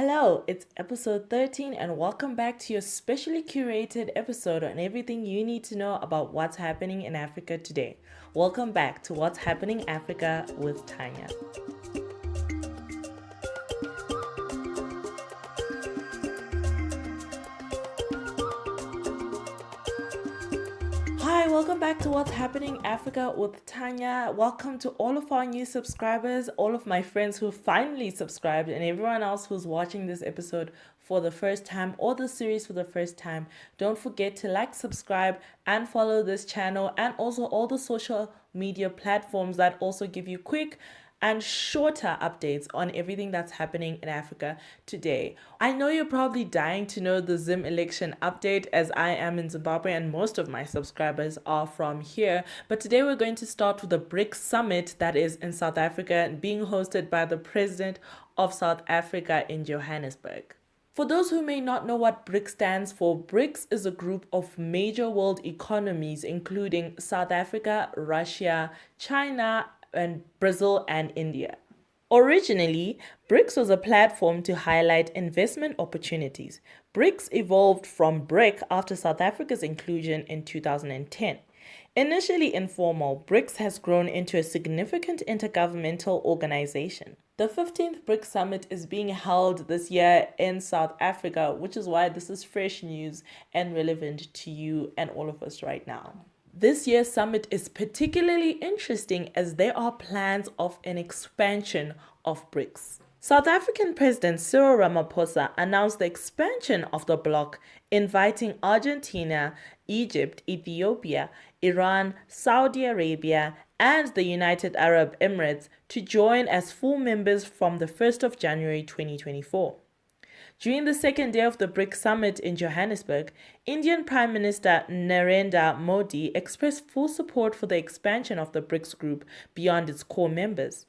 Hello, it's episode 13, and welcome back to your specially curated episode on everything you need to know about what's happening in Africa today. Welcome back to What's Happening Africa with Tanya. Hi, welcome back to What's Happening Africa with Tanya. Welcome to all of our new subscribers, all of my friends who finally subscribed, and everyone else who's watching this episode for the first time or the series for the first time. Don't forget to like, subscribe, and follow this channel, and also all the social media platforms that also give you quick and shorter updates on everything that's happening in Africa today. I know you're probably dying to know the Zim election update, as I am in Zimbabwe and most of my subscribers are from here. But today we're going to start with the BRICS Summit that is in South Africa, being hosted by the President of South Africa in Johannesburg. For those who may not know what BRICS stands for, BRICS is a group of major world economies including South Africa, Russia, China, and Brazil and India. Originally, BRICS was a platform to highlight investment opportunities. BRICS evolved from BRIC after South Africa's inclusion in 2010. Initially informal, BRICS has grown into a significant intergovernmental organization. The 15th BRICS Summit is being held this year in South Africa, which is why this is fresh news and relevant to you and all of us right now. This year's summit is particularly interesting as there are plans of an expansion of BRICS. South African President Cyril Ramaphosa announced the expansion of the bloc, inviting Argentina, Egypt, Ethiopia, Iran, Saudi Arabia, and the United Arab Emirates to join as full members from the 1st of January 2024. During the second day of the BRICS Summit in Johannesburg, Indian Prime Minister Narendra Modi expressed full support for the expansion of the BRICS group beyond its core members.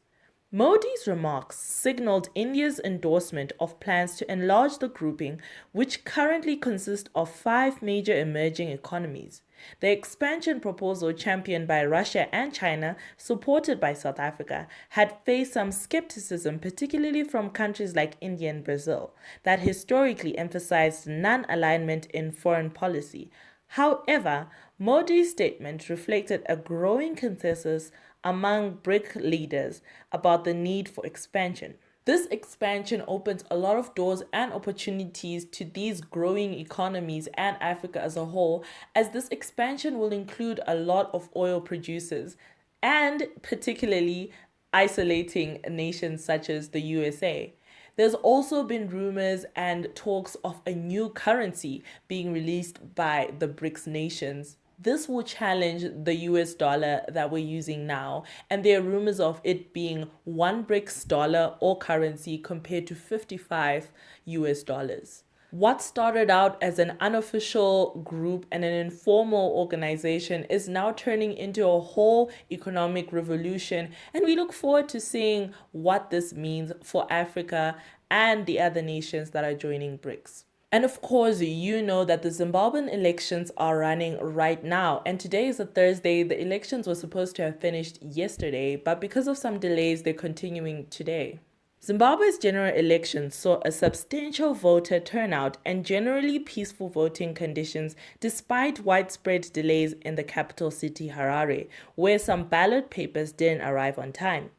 Modi's remarks signaled India's endorsement of plans to enlarge the grouping, which currently consists of 5 major emerging economies. The expansion proposal, championed by Russia and China, supported by South Africa, had faced some skepticism, particularly from countries like India and Brazil, that historically emphasized non-alignment in foreign policy. However, Modi's statement reflected a growing consensus among BRIC leaders about the need for expansion. This expansion opens a lot of doors and opportunities to these growing economies and Africa as a whole, as this expansion will include a lot of oil producers and particularly isolating nations such as the USA. There's also been rumors and talks of a new currency being released by the BRICS nations. This will challenge the US dollar that we're using now, and there are rumors of it being one BRICS dollar or currency compared to 55 US dollars. What started out as an unofficial group and an informal organization is now turning into a whole economic revolution, and we look forward to seeing what this means for Africa and the other nations that are joining BRICS. And of course, you know that the Zimbabwean elections are running right now. And today is a Thursday. The elections were supposed to have finished yesterday, but because of some delays, they're continuing today. Zimbabwe's general elections saw a substantial voter turnout and generally peaceful voting conditions despite widespread delays in the capital city Harare, where some ballot papers didn't arrive on time.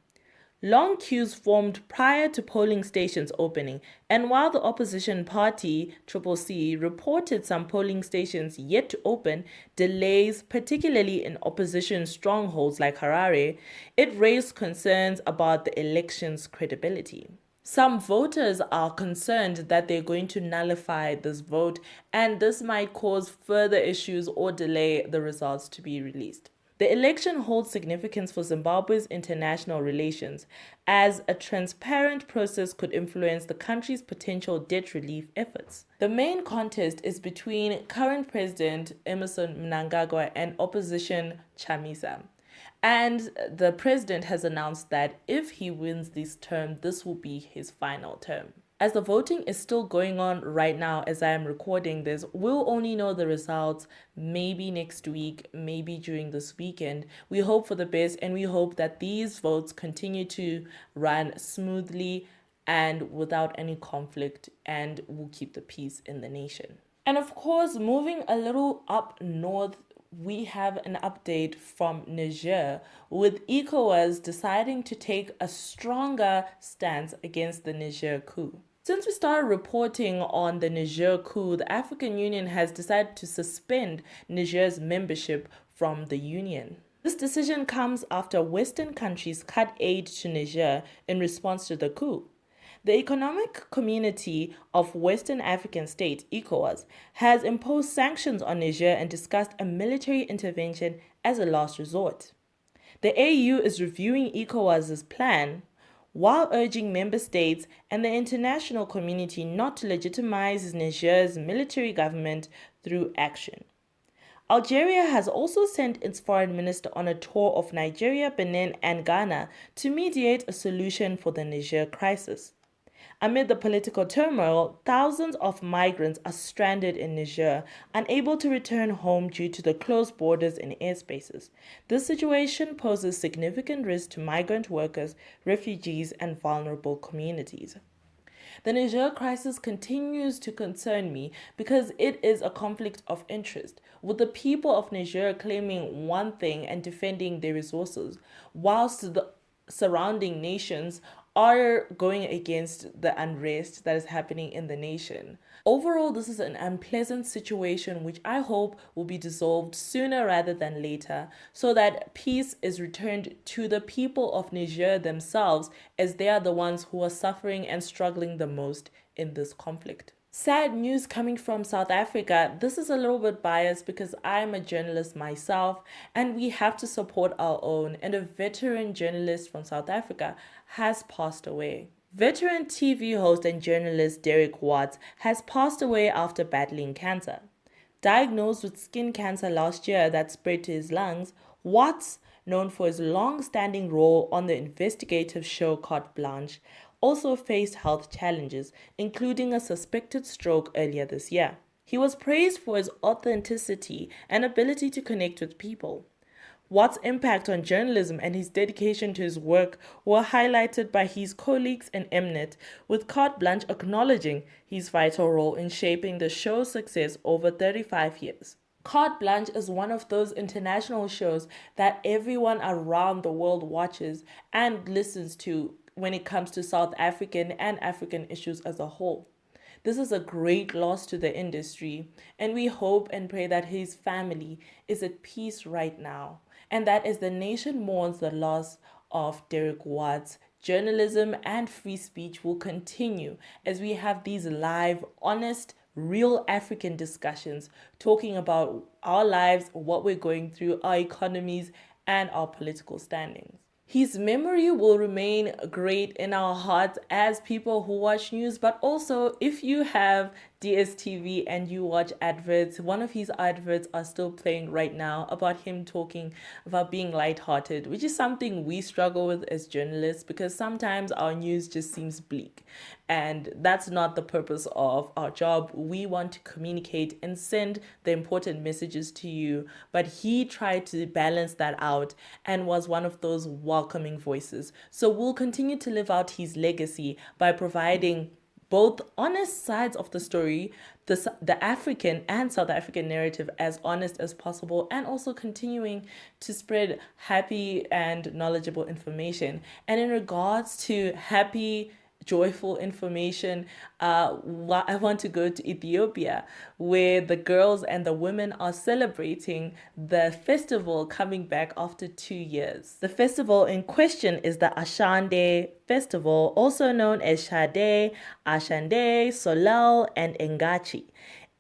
Long queues formed prior to polling stations opening, and while the opposition party, CCC, reported some polling stations yet to open, delays, particularly in opposition strongholds like Harare, it raised concerns about the election's credibility. Some voters are concerned that they're going to nullify this vote, and this might cause further issues or delay the results to be released. The election holds significance for Zimbabwe's international relations, as a transparent process could influence the country's potential debt relief efforts. The main contest is between current President Emmerson Mnangagwa and opposition Chamisa. And the president has announced that if he wins this term, this will be his final term. As the voting is still going on right now as I am recording this, we'll only know the results maybe next week, maybe during this weekend. We hope for the best, and we hope that these votes continue to run smoothly and without any conflict, and will keep the peace in the nation. And of course, moving a little up north, we have an update from Niger, with ECOWAS deciding to take a stronger stance against the Niger coup. Since we started reporting on the Niger coup, the African Union has decided to suspend Niger's membership from the Union. This decision comes after Western countries cut aid to Niger in response to the coup. The Economic Community of Western African States, ECOWAS, has imposed sanctions on Niger and discussed a military intervention as a last resort. The AU is reviewing ECOWAS's plan while urging member states and the international community not to legitimize Niger's military government through action. Algeria has also sent its foreign minister on a tour of Nigeria, Benin, and Ghana to mediate a solution for the Niger crisis. Amid the political turmoil, thousands of migrants are stranded in Niger, unable to return home due to the closed borders and airspaces. This situation poses significant risk to migrant workers, refugees, and vulnerable communities. The Niger crisis continues to concern me because it is a conflict of interest, with the people of Niger claiming one thing and defending their resources, whilst the surrounding nations are going against the unrest that is happening in the nation. Overall, this is an unpleasant situation which I hope will be dissolved sooner rather than later, so that peace is returned to the people of Niger themselves, as they are the ones who are suffering and struggling the most in this conflict. Sad news coming from South Africa. This is a little bit biased because I'm a journalist myself and we have to support our own. And a veteran journalist from South Africa has passed away. Veteran TV host and journalist W.H.A.T has passed away after battling cancer. Diagnosed with skin cancer last year that spread to his lungs, Watts, known for his long-standing role on the investigative show Carte Blanche, also faced health challenges, including a suspected stroke earlier this year. He was praised for his authenticity and ability to connect with people. Watt's impact on journalism and his dedication to his work were highlighted by his colleagues in Mnet, with Carte Blanche acknowledging his vital role in shaping the show's success over 35 years. Carte Blanche is one of those international shows that everyone around the world watches and listens to when it comes to South African and African issues as a whole. This is a great loss to the industry, and we hope and pray that his family is at peace right now, and that as the nation mourns the loss of W.H.A.T, journalism and free speech will continue as we have these live, honest, real African discussions talking about our lives, what we're going through, our economies, and our political standings. His memory will remain great in our hearts as people who watch news, but also if you have DSTV and you watch adverts, one of his adverts are still playing right now about him talking about being lighthearted, which is something we struggle with as journalists because sometimes our news just seems bleak. And that's not the purpose of our job. We want to communicate and send the important messages to you. But he tried to balance that out and was one of those welcoming voices. So we'll continue to live out his legacy by providing both honest sides of the story, the African and South African narrative as honest as possible, and also continuing to spread happy and knowledgeable information. And in regards to happy, joyful information, I want to go to Ethiopia, where the girls and the women are celebrating the festival coming back after 2 years. The festival in question is the Ashenda festival, also known as Shade, Ashende, Solal, and Engachi.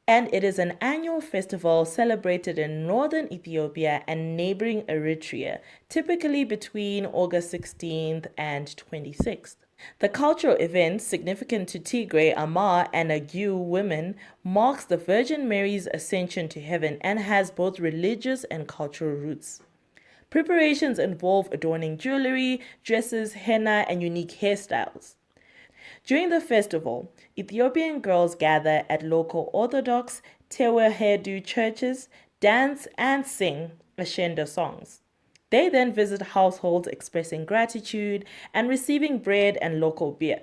And it is an annual festival celebrated in northern Ethiopia and neighboring Eritrea, typically between August 16th and 26th. The cultural event, significant to Tigray, Amar, and Agu women, marks the Virgin Mary's ascension to heaven and has both religious and cultural roots. Preparations involve adorning jewelry, dresses, henna, and unique hairstyles. During the festival, Ethiopian girls gather at local Orthodox Tewa hairdo churches, dance, and sing Ashenda songs. They then visit households expressing gratitude and receiving bread and local beer.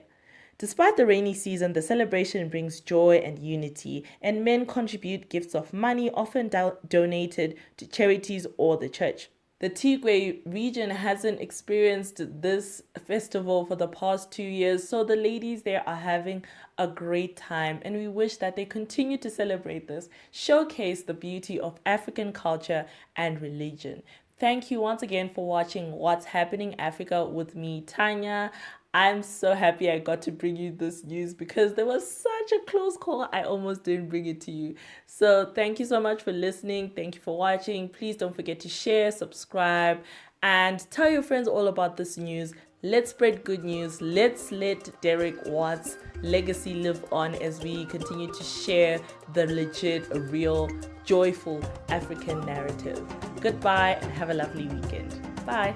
Despite the rainy season, the celebration brings joy and unity, and men contribute gifts of money, often donated to charities or the church. The Tigray region hasn't experienced this festival for the past 2 years, so the ladies there are having a great time, and we wish that they continue to celebrate this, showcase the beauty of African culture and religion. Thank you once again for watching What's Happening Africa with me, Tanya. I'm so happy I got to bring you this news because there was such a close call. I almost didn't bring it to you. So thank you so much for listening. Thank you for watching. Please don't forget to share, subscribe, and tell your friends all about this news. Let's spread good news. Let's let W.H.A.T's legacy live on as we continue to share the legit, real, joyful African narrative. Goodbye and have a lovely weekend. Bye.